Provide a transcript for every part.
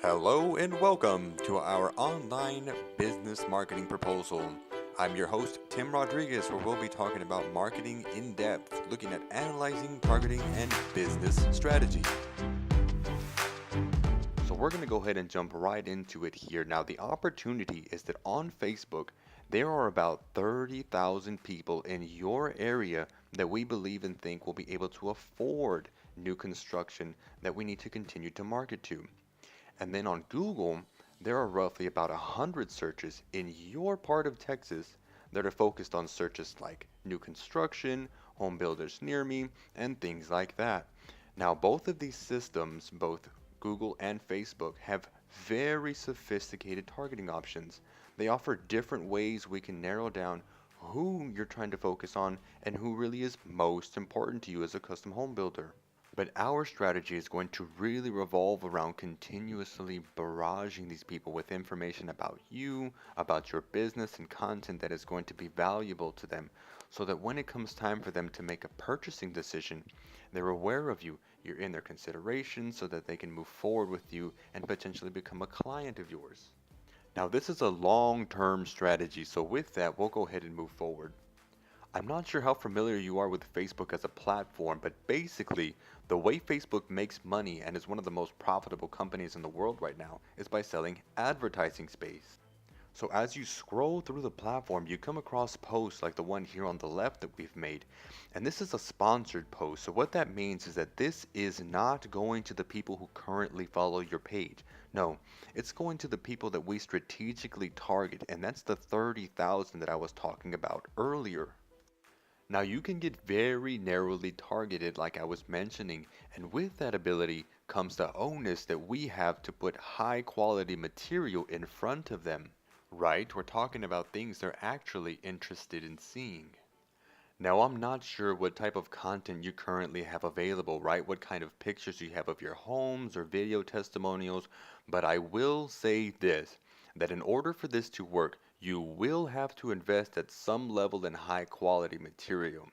Hello and welcome to our online business marketing proposal. I'm your host, Tim Rodriguez, where we'll be talking about marketing in depth, looking at analyzing, targeting, and business strategy. So we're going to go ahead and jump right into it here. Now, the opportunity is that on Facebook, there are about 30,000 people in your area that we believe and think will be able to afford new construction that we need to continue to market to. And then on Google, there are roughly about 100 searches in your part of Texas that are focused on searches like new construction, home builders near me, and things like that. Now, both of these systems, both Google and Facebook, have very sophisticated targeting options. They offer different ways we can narrow down who you're trying to focus on and who really is most important to you as a custom home builder. But our strategy is going to really revolve around continuously barraging these people with information about you, about your business, and content that is going to be valuable to them so that when it comes time for them to make a purchasing decision, they're aware of you, you're in their consideration so that they can move forward with you and potentially become a client of yours. Now, this is a long-term strategy, so with that, we'll go ahead and move forward. I'm not sure how familiar you are with Facebook as a platform, but basically, the way Facebook makes money and is one of the most profitable companies in the world right now is by selling advertising space. So as you scroll through the platform, you come across posts like the one here on the left that we've made. And this is a sponsored post. So what that means is that this is not going to the people who currently follow your page. No, it's going to the people that we strategically target, and that's the 30,000 that I was talking about earlier. Now you can get very narrowly targeted like I was mentioning, and with that ability comes the onus that we have to put high quality material in front of them. Right? We're talking about things they're actually interested in seeing. Now, I'm not sure what type of content you currently have available, right? What kind of pictures you have of your homes or video testimonials, but I will say this, that in order for this to work, you will have to invest at some level in high quality material.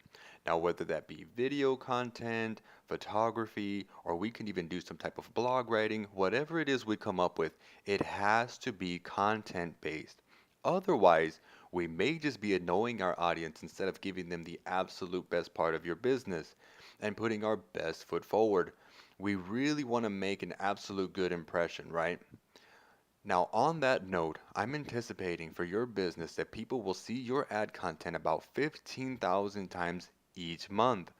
Now, whether that be video content, photography, or we can even do some type of blog writing, whatever it is we come up with, it has to be content based. Otherwise, we may just be annoying our audience instead of giving them the absolute best part of your business and putting our best foot forward. We really want to make an absolute good impression, right? Now, on that note, I'm anticipating for your business that people will see your ad content about 15,000 times each month.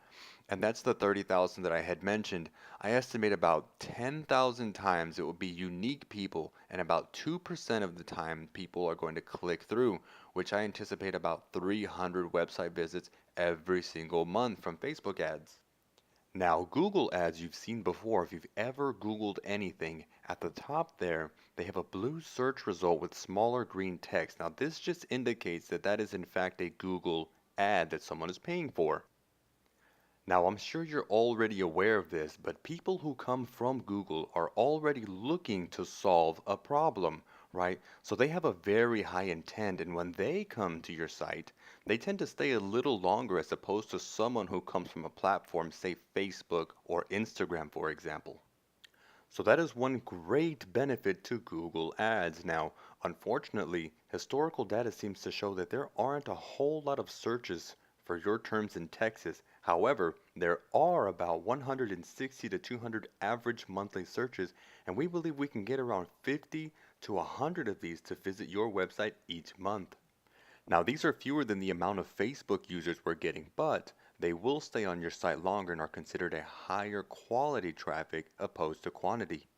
And that's the 30,000 that I had mentioned. I estimate about 10,000 times it will be unique people, and about 2% of the time people are going to click through, which I anticipate about 300 website visits every single month from Facebook ads. Now, Google ads you've seen before, if you've ever Googled anything, at the top there, they have a blue search result with smaller green text. Now, this just indicates that that is in fact a Google ad that someone is paying for. Now, I'm sure you're already aware of this, but people who come from Google are already looking to solve a problem, right? So they have a very high intent, and when they come to your site, they tend to stay a little longer as opposed to someone who comes from a platform, say Facebook or Instagram, for example. So that is one great benefit to Google Ads. Now, unfortunately, historical data seems to show that there aren't a whole lot of searches for your terms in Texas. However, there are about 160 to 200 average monthly searches, and we believe we can get around 50 to 100 of these to visit your website each month. Now, these are fewer than the amount of Facebook users we're getting, but they will stay on your site longer and are considered a higher quality traffic opposed to quantity.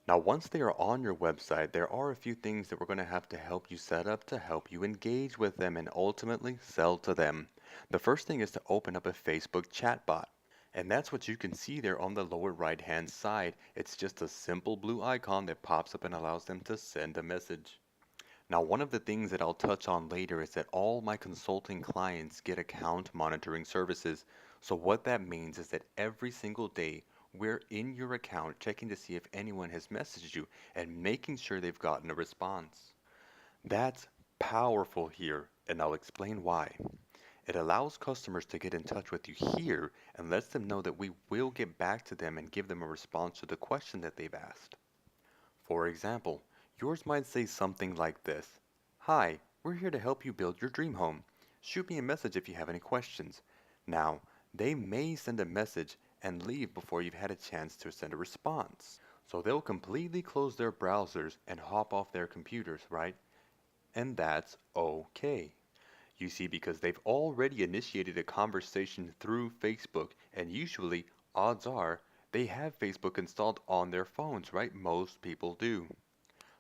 Now, once they are on your website, there are a few things that we're going to have to help you set up to help you engage with them and ultimately sell to them. The first thing is to open up a Facebook chatbot. And that's what you can see there on the lower right hand side. It's just a simple blue icon that pops up and allows them to send a message. Now, one of the things that I'll touch on later is that all my consulting clients get account monitoring services. So what that means is that every single day we're in your account checking to see if anyone has messaged you and making sure they've gotten a response. That's powerful here, and I'll explain why. It allows customers to get in touch with you here and lets them know that we will get back to them and give them a response to the question that they've asked. For example, yours might say something like this: Hi, we're here to help you build your dream home. Shoot me a message if you have any questions. Now, they may send a message and leave before you've had a chance to send a response. So they'll completely close their browsers and hop off their computers, right? And that's okay. You see, because they've already initiated a conversation through Facebook, and usually, odds are, they have Facebook installed on their phones, right? Most people do.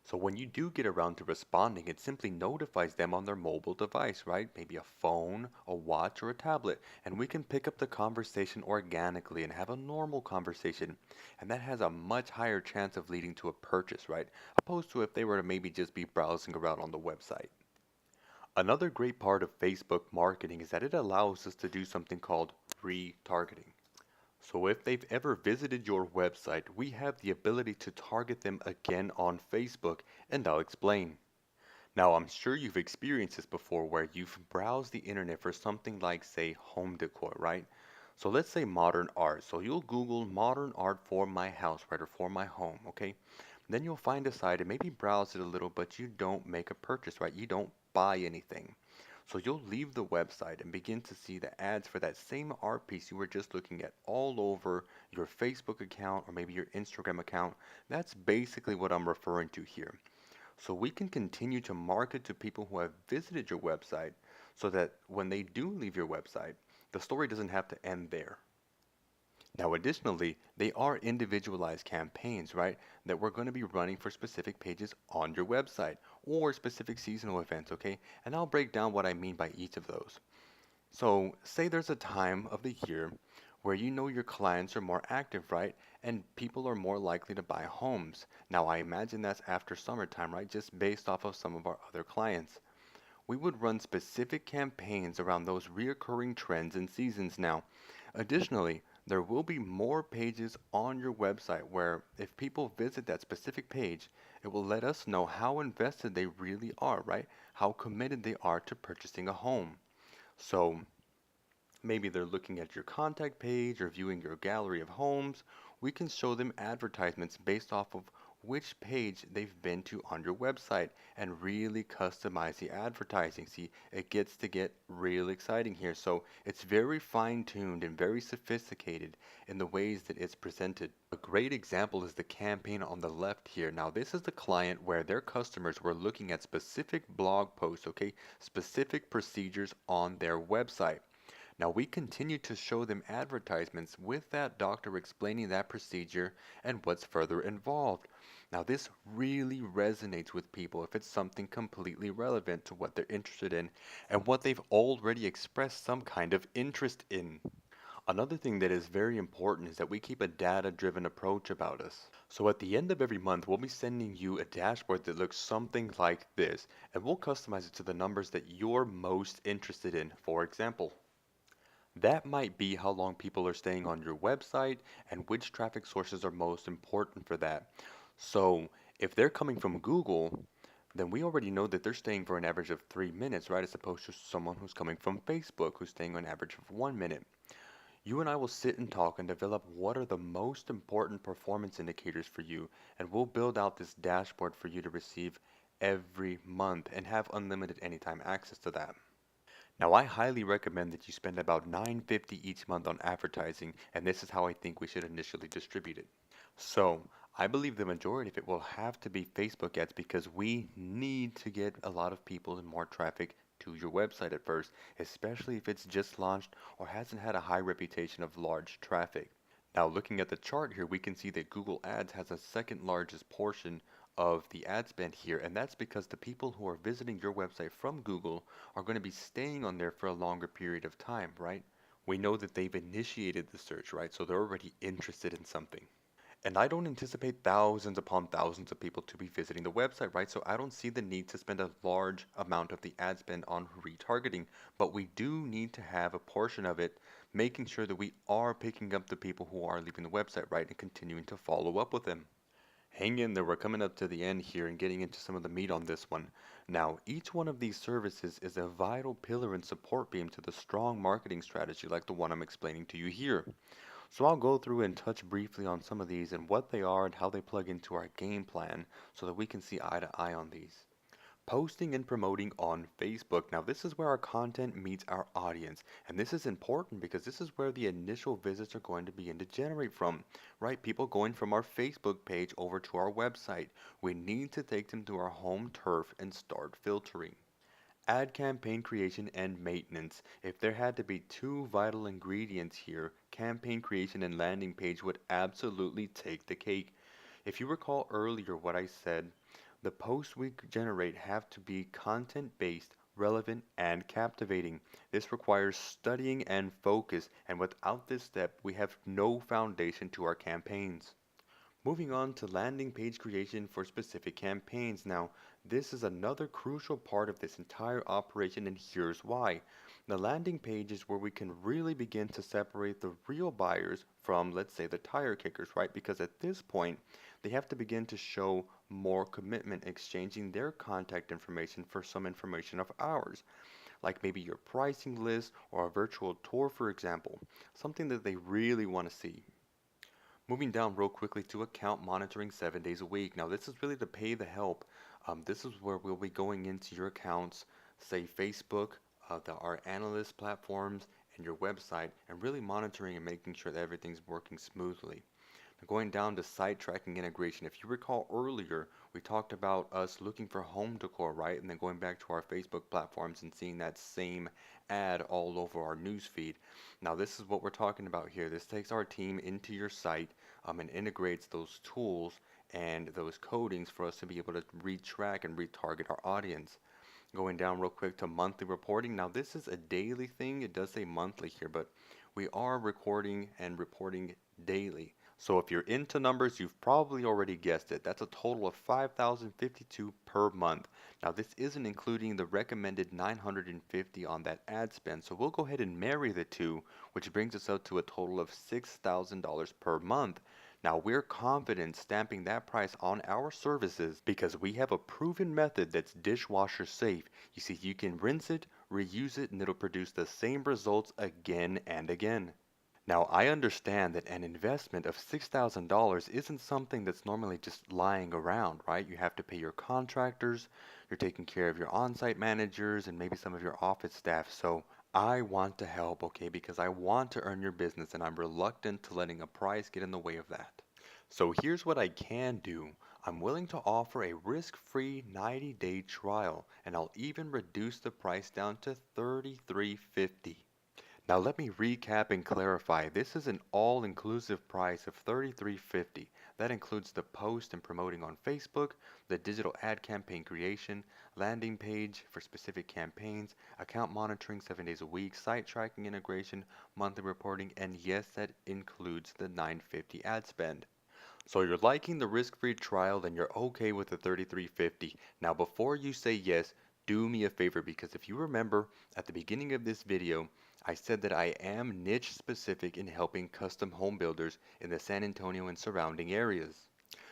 So when you do get around to responding, it simply notifies them on their mobile device, right? Maybe a phone, a watch, or a tablet, and we can pick up the conversation organically and have a normal conversation. And that has a much higher chance of leading to a purchase, right? Opposed to if they were to maybe just be browsing around on the website. Another great part of Facebook marketing is that it allows us to do something called retargeting. So if they've ever visited your website, we have the ability to target them again on Facebook, and I'll explain. Now, I'm sure you've experienced this before where you've browsed the internet for something like, say, home decor, right? So let's say modern art. So you'll Google modern art for my house, right, or for my home, okay? Then you'll find a site and maybe browse it a little, but you don't make a purchase, right? You don't buy anything. So you'll leave the website and begin to see the ads for that same art piece you were just looking at all over your Facebook account or maybe your Instagram account. That's basically what I'm referring to here. So we can continue to market to people who have visited your website so that when they do leave your website, the story doesn't have to end there. Now, additionally, they are individualized campaigns, right? That we're going to be running for specific pages on your website or specific seasonal events, okay? And I'll break down what I mean by each of those. So, say there's a time of the year where you know your clients are more active, right? And people are more likely to buy homes. Now, I imagine that's after summertime, right? Just based off of some of our other clients. We would run specific campaigns around those reoccurring trends and seasons now. Additionally, there will be more pages on your website where if people visit that specific page, it will let us know how invested they really are, right? How committed they are to purchasing a home. So maybe they're looking at your contact page or viewing your gallery of homes. We can show them advertisements based off of which page they've been to on your website and really customize the advertising. See, it gets to get real exciting here. So it's very fine-tuned and very sophisticated in the ways that it's presented. A great example is the campaign on the left here. Now, this is the client where their customers were looking at specific blog posts, okay, specific procedures on their website. Now, we continue to show them advertisements with that doctor explaining that procedure and what's further involved. Now, this really resonates with people if it's something completely relevant to what they're interested in and what they've already expressed some kind of interest in. Another thing that is very important is that we keep a data-driven approach about us. So at the end of every month, we'll be sending you a dashboard that looks something like this, and we'll customize it to the numbers that you're most interested in. For example, that might be how long people are staying on your website and which traffic sources are most important for that. So if they're coming from Google, then we already know that they're staying for an average of 3 minutes, right? As opposed to someone who's coming from Facebook who's staying on average of 1 minute. You and I will sit and talk and develop what are the most important performance indicators for you, and we'll build out this dashboard for you to receive every month and have unlimited anytime access to that. Now, I highly recommend that you spend about $9.50 each month on advertising, and this is how I think we should initially distribute it. So, I believe the majority of it will have to be Facebook ads because we need to get a lot of people and more traffic to your website at first, especially if it's just launched or hasn't had a high reputation of large traffic. Now, looking at the chart here, we can see that Google Ads has a second largest portion of the ad spend here, and that's because the people who are visiting your website from Google are going to be staying on there for a longer period of time, right? We know that they've initiated the search, right? So they're already interested in something. And I don't anticipate thousands upon thousands of people to be visiting the website, right? So I don't see the need to spend a large amount of the ad spend on retargeting, but we do need to have a portion of it making sure that we are picking up the people who are leaving the website, right? And continuing to follow up with them. Hang in there, we're coming up to the end here and getting into some of the meat on this one. Now, each one of these services is a vital pillar and support beam to the strong marketing strategy like the one I'm explaining to you here. So I'll go through and touch briefly on some of these and what they are and how they plug into our game plan so that we can see eye to eye on these. Posting and promoting on Facebook. Now, this is where our content meets our audience. And this is important because this is where the initial visits are going to begin to generate from, right? People going from our Facebook page over to our website. We need to take them to our home turf and start filtering. Ad campaign creation and maintenance. If there had to be two vital ingredients here, campaign creation and landing page would absolutely take the cake. If you recall earlier what I said, the posts we generate have to be content based, relevant, and captivating. This requires studying and focus, and without this step, we have no foundation to our campaigns. Moving on to landing page creation for specific campaigns. Now, this is another crucial part of this entire operation, and here's why. The landing page is where we can really begin to separate the real buyers from, let's say, the tire kickers, right? Because at this point, they have to begin to show more commitment, exchanging their contact information for some information of ours, like maybe your pricing list or a virtual tour, for example, something that they really want to see. Moving down real quickly to account monitoring 7 days a week. Now, this is really to pay the help. This is where we'll be going into your accounts, say Facebook, our analyst platforms, and your website, and really monitoring and making sure that everything's working smoothly. Going down to site tracking integration. If you recall earlier, we talked about us looking for home decor, right? And then going back to our Facebook platforms and seeing that same ad all over our news feed. Now, this is what we're talking about here. This takes our team into your site and integrates those tools and those codings for us to be able to retrack and retarget our audience. Going down real quick to monthly reporting. Now, this is a daily thing. It does say monthly here, but we are recording and reporting daily. So if you're into numbers, you've probably already guessed it. That's a total of 5,052 per month. Now this isn't including the recommended 950 on that ad spend. So we'll go ahead and marry the two, which brings us out to a total of $6,000 per month. Now we're confident stamping that price on our services because we have a proven method that's dishwasher safe. You see, you can rinse it, reuse it, and it'll produce the same results again and again. Now, I understand that an investment of $6,000 isn't something that's normally just lying around, right? You have to pay your contractors, you're taking care of your on-site managers, and maybe some of your office staff. So I want to help, okay, because I want to earn your business, and I'm reluctant to letting a price get in the way of that. So here's what I can do. I'm willing to offer a risk-free 90-day trial, and I'll even reduce the price down to $33.50. Now let me recap and clarify. This is an all-inclusive price of $33.50. That includes the post and promoting on Facebook, the digital ad campaign creation, landing page for specific campaigns, account monitoring 7 days a week, site tracking integration, monthly reporting, and yes, that includes the $950 ad spend. So you're liking the risk-free trial, then you're okay with the $33.50. Now before you say yes, do me a favor because if you remember at the beginning of this video, I said that I am niche specific in helping custom home builders in the San Antonio and surrounding areas.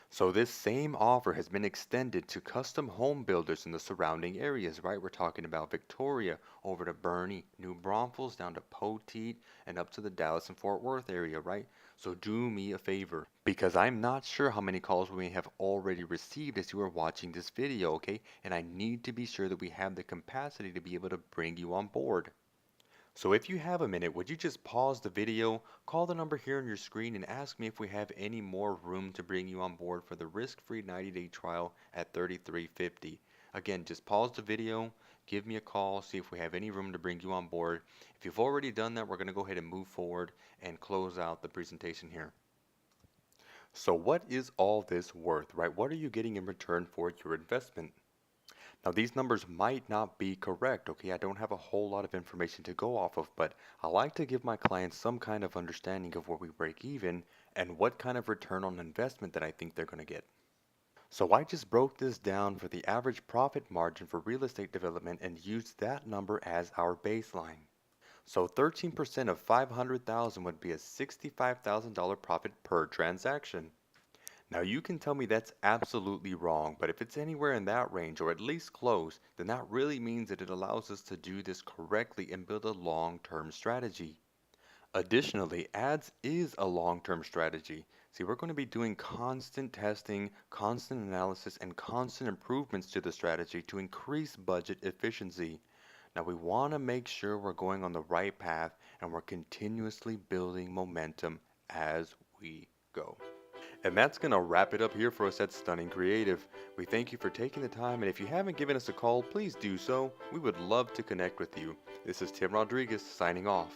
So this same offer has been extended to custom home builders in the surrounding areas, right? We're talking about Victoria over to Bernie, New Braunfels down to Poteet and up to the Dallas and Fort Worth area, right? So do me a favor because I'm not sure how many calls we may have already received as you are watching this video, okay? And I need to be sure that we have the capacity to be able to bring you on board. So if you have a minute, would you just pause the video, call the number here on your screen, and ask me if we have any more room to bring you on board for the risk-free 90-day trial at $33.50. Again, just pause the video, give me a call, see if we have any room to bring you on board. If you've already done that, we're going to go ahead and move forward and close out the presentation here. So what is all this worth, right? What are you getting in return for your investment? Now, these numbers might not be correct, okay? I don't have a whole lot of information to go off of, but I like to give my clients some kind of understanding of where we break even and what kind of return on investment that I think they're going to get. So I just broke this down for the average profit margin for real estate development and used that number as our baseline. So 13% of 500,000 would be a $65,000 profit per transaction. Now you can tell me that's absolutely wrong, but if it's anywhere in that range or at least close, then that really means that it allows us to do this correctly and build a long-term strategy. Additionally, ads is a long-term strategy. See, we're going to be doing constant testing, constant analysis, and constant improvements to the strategy to increase budget efficiency. Now, we want to make sure we're going on the right path and we're continuously building momentum as we go. And that's going to wrap it up here for us at Stunning Creative. We thank you for taking the time, and if you haven't given us a call, please do so. We would love to connect with you. This is Tim Rodriguez signing off.